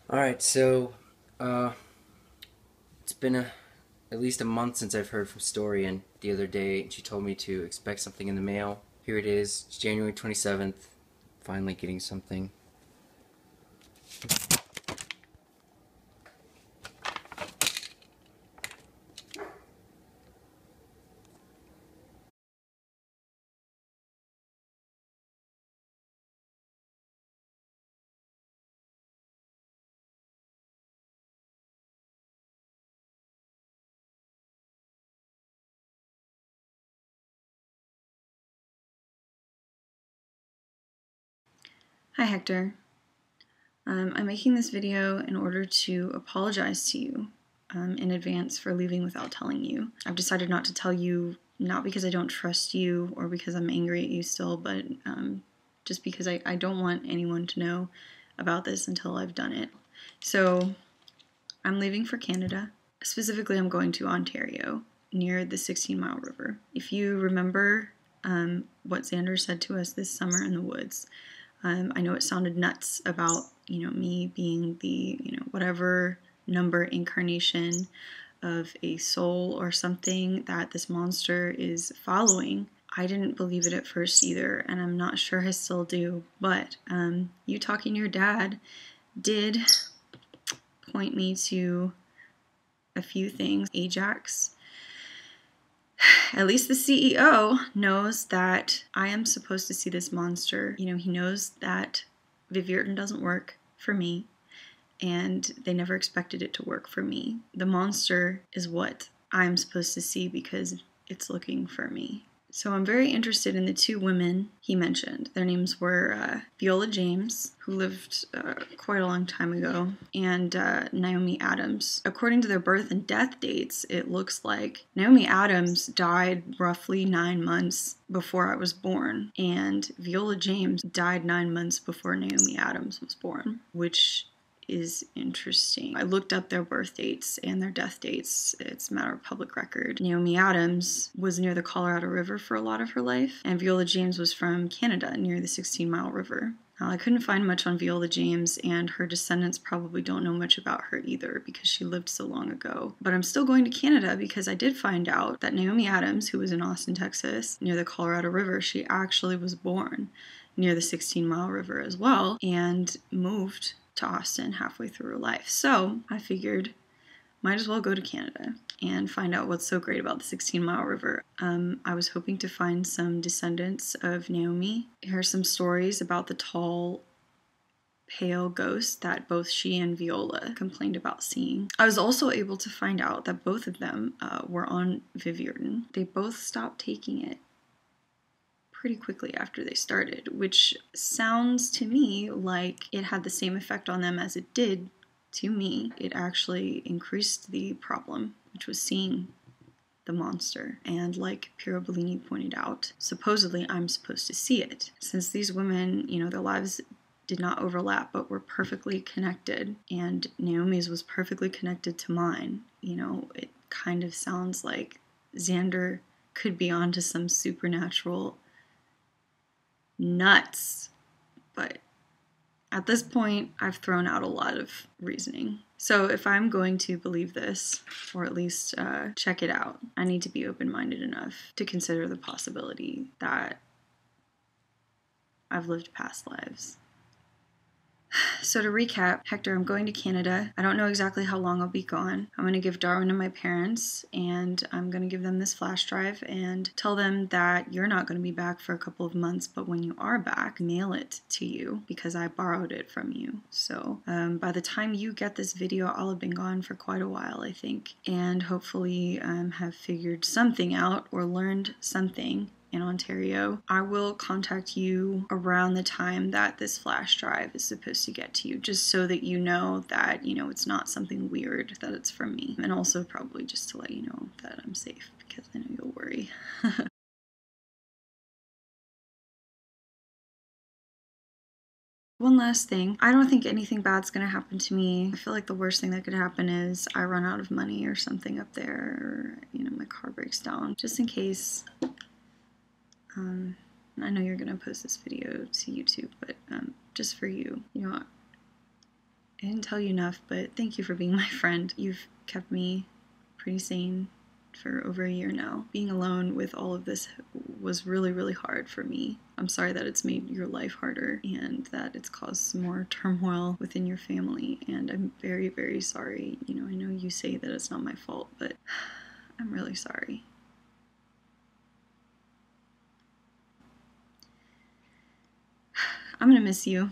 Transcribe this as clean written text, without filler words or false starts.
Alright, so uh, it's been at least a month since I've heard from Story, and the other day she told me to expect something in the mail. Here it is, it's January 27th, finally getting something. Hi Hector. I'm making this video in order to apologize to you in advance for leaving without telling you. I've decided not to tell you, not because I don't trust you or because I'm angry at you still, but just because I don't want anyone to know about this until I've done it. So I'm leaving for Canada. Specifically, I'm going to Ontario, near the 16 Mile River. If you remember what Xander said to us this summer in the woods, I know it sounded nuts about, me being the, whatever number incarnation of a soul or something that this monster is following. I didn't believe it at first either, and I'm not sure I still do, but you talking to your dad did point me to a few things. Ajax, at least the CEO knows that I am supposed to see this monster. He knows that Vivirton doesn't work for me, and they never expected it to work for me. The monster is what I'm supposed to see because it's looking for me. So I'm very interested in the two women he mentioned. Their names were Viola James, who lived quite a long time ago, and Naomi Adams. According to their birth and death dates, it looks like Naomi Adams died roughly 9 months before I was born, and Viola James died 9 months before Naomi Adams was born, which is interesting. I looked up their birth dates and their death dates. It's a matter of public record. Naomi Adams was near the Colorado River for a lot of her life, and Viola James was from Canada, near the 16 Mile River. I couldn't find much on Viola James, and her descendants probably don't know much about her either because she lived so long ago. But I'm still going to Canada because I did find out that Naomi Adams, who was in Austin, Texas, near the Colorado River, she actually was born near the 16 Mile River as well and moved to Austin halfway through her life. So I figured might as well go to Canada and find out what's so great about the 16 Mile River. I was hoping to find some descendants of Naomi. Hear some stories about the tall, pale ghost that both she and Viola complained about seeing. I was also able to find out that both of them were on Vivirton. They both stopped taking it pretty quickly after they started, which sounds to me like it had the same effect on them as it did to me. It actually increased the problem, which was seeing the monster. And like Piero Bellini pointed out, supposedly I'm supposed to see it. Since these women, their lives did not overlap but were perfectly connected, and Naomi's was perfectly connected to mine, it kind of sounds like Xander could be onto some supernatural nuts. But at this point, I've thrown out a lot of reasoning. So if I'm going to believe this, or at least check it out, I need to be open-minded enough to consider the possibility that I've lived past lives. So to recap, Hector, I'm going to Canada. I don't know exactly how long I'll be gone. I'm going to give Darwin and my parents, and I'm going to give them this flash drive and tell them that you're not going to be back for a couple of months, but when you are back, mail it to you because I borrowed it from you. So by the time you get this video, I'll have been gone for quite a while, I think, and hopefully have figured something out or learned something in Ontario. I will contact you around the time that this flash drive is supposed to get to you, just so that you know that, it's not something weird, that it's from me. And also probably just to let you know that I'm safe, because I know you'll worry. One last thing. I don't think anything bad's gonna happen to me. I feel like the worst thing that could happen is I run out of money or something up there, or, my car breaks down. Just in case, I know you're gonna post this video to YouTube, but just for you, I didn't tell you enough, but thank you for being my friend. You've kept me pretty sane for over a year now. Being alone with all of this was really, really hard for me. I'm sorry that it's made your life harder and that it's caused some more turmoil within your family, and I'm very, very sorry. You know, I know you say that it's not my fault, but I'm really sorry. I'm gonna miss you.